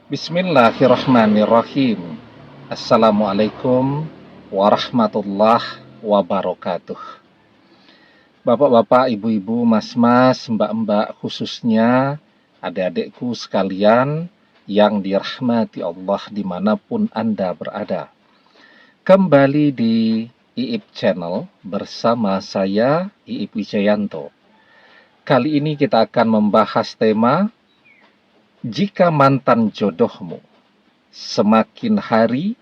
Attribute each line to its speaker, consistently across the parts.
Speaker 1: Bismillahirrahmanirrahim. Assalamualaikum warahmatullahi wabarakatuh. Bapak-bapak, ibu-ibu, mas-mas, mbak-mbak, khususnya adik-adikku sekalian yang dirahmati Allah dimanapun Anda berada. Kembali di IIP Channel bersama saya, IIP Wijayanto. Kali ini kita akan membahas tema jika mantan jodohmu semakin hari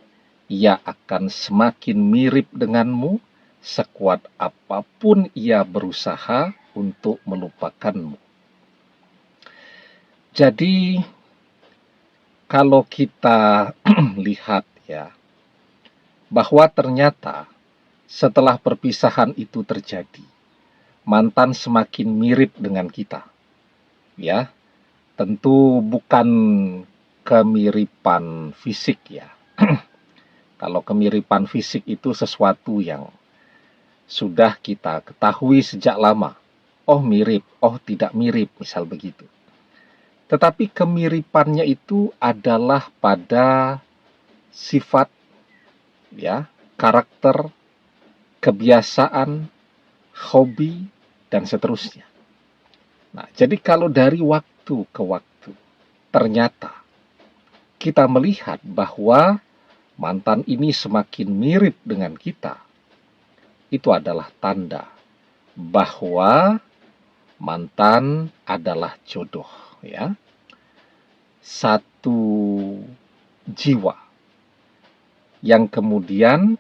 Speaker 1: ia akan semakin mirip denganmu, sekuat apapun ia berusaha untuk melupakanmu. Jadi, kalau kita lihat ya, bahwa ternyata setelah perpisahan itu terjadi, mantan semakin mirip dengan kita. Ya, tentu bukan kemiripan fisik ya. Kalau kemiripan fisik itu sesuatu yang sudah kita ketahui sejak lama. Oh mirip, oh tidak mirip, misal begitu. Tetapi kemiripannya itu adalah pada sifat, ya, karakter, kebiasaan, hobi, dan seterusnya. Nah, jadi kalau dari waktu ke waktu, ternyata kita melihat bahwa mantan ini semakin mirip dengan kita, itu adalah tanda bahwa mantan adalah jodoh, ya. Satu jiwa yang kemudian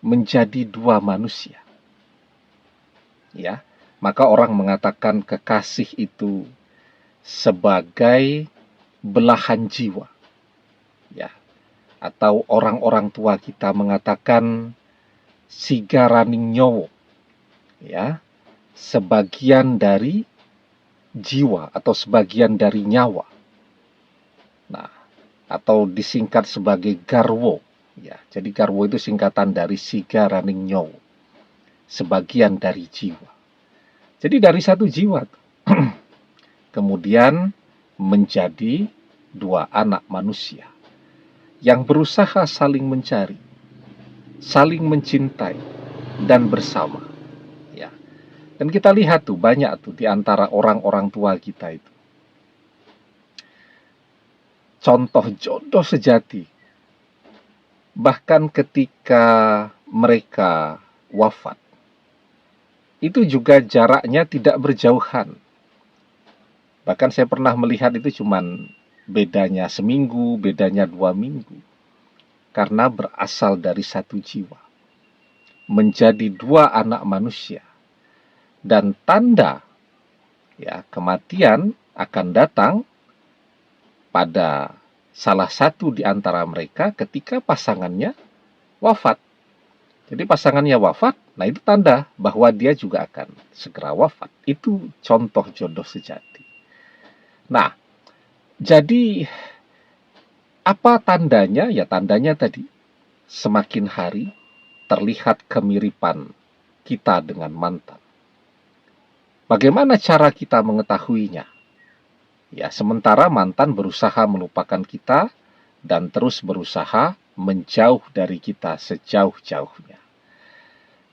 Speaker 1: menjadi dua manusia. Ya, maka orang mengatakan kekasih itu sebagai belahan jiwa. Ya, atau orang-orang tua kita mengatakan sigaraning nyowo, ya, sebagian dari jiwa atau sebagian dari nyawa. Nah, atau disingkat sebagai garwo, ya. Jadi garwo itu singkatan dari sigaraning nyowo, sebagian dari jiwa. Jadi dari satu jiwa kemudian menjadi dua anak manusia yang berusaha saling mencari, saling mencintai, dan bersama. Ya. Dan kita lihat tuh banyak tuh di antara orang-orang tua kita itu. Contoh jodoh sejati. Bahkan ketika mereka wafat, itu juga jaraknya tidak berjauhan. Bahkan saya pernah melihat itu cuman bedanya seminggu, bedanya 2 minggu. Karena berasal dari satu jiwa. Menjadi dua anak manusia. Dan tanda ya kematian akan datang pada salah satu di antara mereka ketika pasangannya wafat. Jadi pasangannya wafat, nah itu tanda bahwa dia juga akan segera wafat. Itu contoh jodoh sejati. Nah, jadi apa tandanya? Ya tandanya tadi, semakin hari terlihat kemiripan kita dengan mantan. Bagaimana cara kita mengetahuinya? Ya, sementara mantan berusaha melupakan kita dan terus berusaha menjauh dari kita sejauh-jauhnya.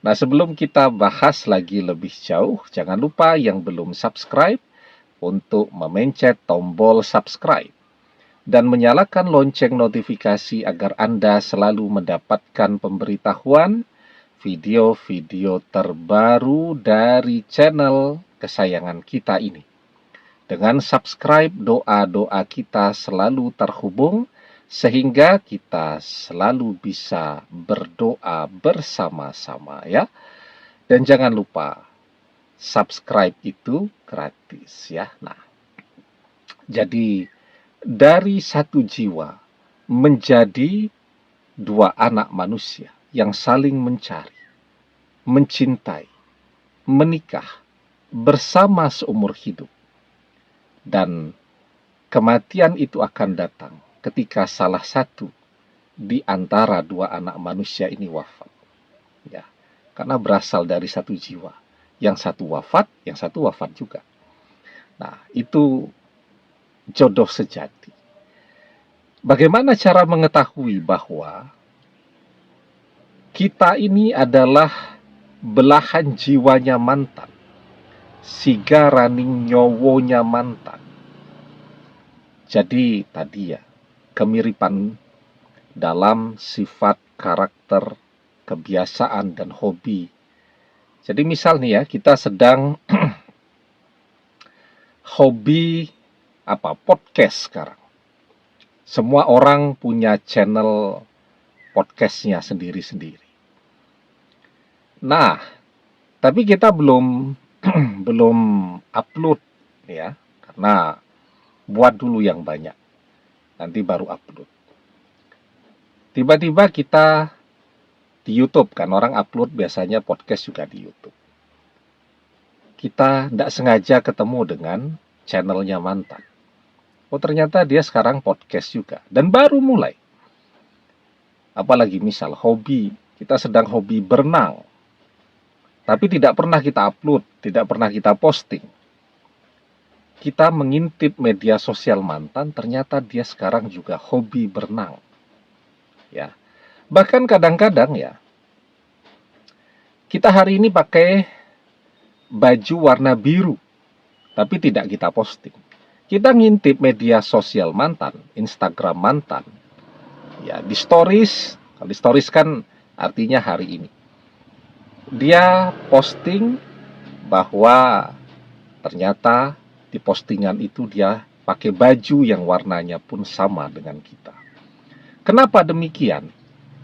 Speaker 1: Nah, sebelum kita bahas lagi lebih jauh, jangan lupa yang belum subscribe untuk memencet tombol subscribe dan menyalakan lonceng notifikasi agar Anda selalu mendapatkan pemberitahuan video-video terbaru dari channel kesayangan kita ini. Dengan subscribe, doa-doa kita selalu terhubung sehingga kita selalu bisa berdoa bersama-sama ya. Dan jangan lupa subscribe itu gratis ya. Nah, jadi dari satu jiwa menjadi dua anak manusia yang saling mencari, mencintai, menikah bersama seumur hidup. Dan kematian itu akan datang ketika salah satu di antara dua anak manusia ini wafat. Ya, karena berasal dari satu jiwa. Yang satu wafat, yang satu wafat juga. Nah, itu jodoh sejati. Bagaimana cara mengetahui bahwa kita ini adalah belahan jiwanya mantan, siga raning nyowonya mantan? Jadi tadi ya, kemiripan dalam sifat, karakter, kebiasaan, dan hobi. Jadi misal nih ya, kita sedang hobi podcast sekarang. Semua orang punya channel podcastnya sendiri-sendiri. Nah, tapi kita belum belum upload ya, karena buat dulu yang banyak, nanti baru upload. Tiba-tiba kita di YouTube, kan orang upload biasanya podcast juga di YouTube. Kita tidak sengaja ketemu dengan channelnya mantan. Oh, ternyata dia sekarang podcast juga, dan baru mulai. Apalagi misal hobi, kita sedang hobi berenang, tapi tidak pernah kita upload, tidak pernah kita posting. Kita mengintip media sosial mantan, ternyata dia sekarang juga hobi berenang. Ya, bahkan kadang-kadang ya, kita hari ini pakai baju warna biru, tapi tidak kita posting. Kita ngintip media sosial mantan, Instagram mantan. Ya, di stories, kalau di stories kan artinya hari ini. Dia posting bahwa ternyata di postingan itu dia pakai baju yang warnanya pun sama dengan kita. Kenapa demikian?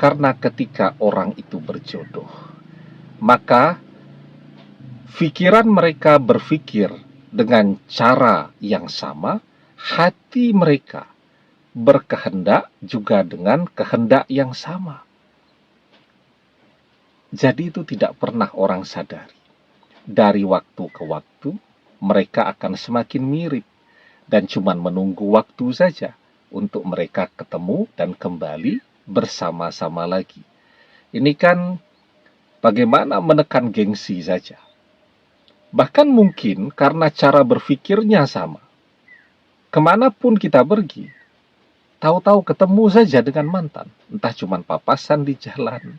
Speaker 1: Karena ketika orang itu berjodoh, maka pikiran mereka berpikir dengan cara yang sama, hati mereka berkehendak juga dengan kehendak yang sama. Jadi itu tidak pernah orang sadari. Dari waktu ke waktu, mereka akan semakin mirip, dan cuma menunggu waktu saja untuk mereka ketemu dan kembali bersama-sama lagi. Ini kan bagaimana menekan gengsi saja. Bahkan mungkin karena cara berpikirnya sama. Kemanapun kita pergi, tahu-tahu ketemu saja dengan mantan. Entah cuma papasan di jalan,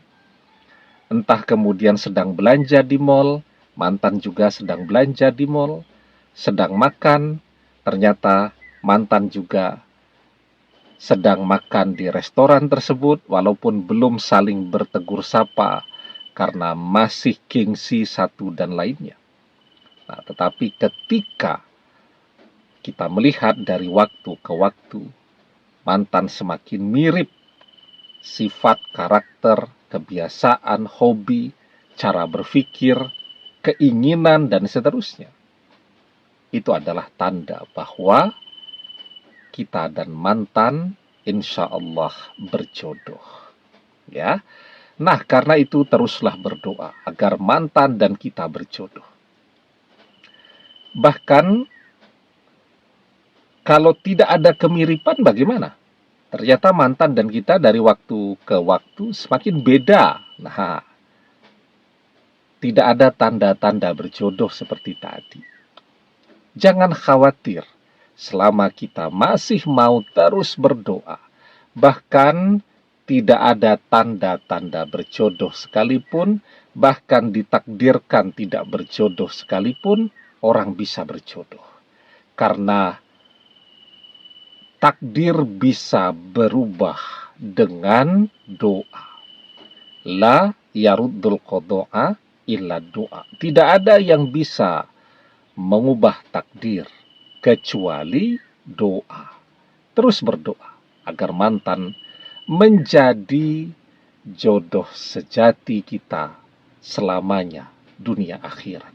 Speaker 1: entah kemudian sedang belanja di mall, mantan juga sedang belanja di mall, sedang makan, ternyata mantan juga sedang makan di restoran tersebut, walaupun belum saling bertegur sapa karena masih gengsi satu dan lainnya. Nah, tetapi ketika kita melihat dari waktu ke waktu, mantan semakin mirip sifat, karakter, kebiasaan, hobi, cara berpikir, keinginan, dan seterusnya. Itu adalah tanda bahwa kita dan mantan insya Allah berjodoh. Ya. Nah, karena itu teruslah berdoa agar mantan dan kita berjodoh. Bahkan kalau tidak ada kemiripan bagaimana? Ternyata mantan dan kita dari waktu ke waktu semakin beda. Nah, tidak ada tanda-tanda berjodoh seperti tadi. Jangan khawatir, selama kita masih mau terus berdoa, bahkan tidak ada tanda-tanda berjodoh sekalipun, bahkan ditakdirkan tidak berjodoh sekalipun, orang bisa berjodoh. Karena takdir bisa berubah dengan doa. La yaruddul qada'a illa doa. Tidak ada yang bisa mengubah takdir kecuali doa. Terus berdoa agar mantan menjadi jodoh sejati kita selamanya dunia akhirat.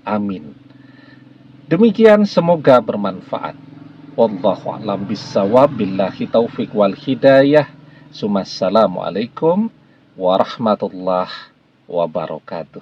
Speaker 1: Amin. Demikian, semoga bermanfaat. Wallahu a'lam bissawab, billahi taufik wal hidayah. Assalamualaikum warahmatullahi wabarakatuh.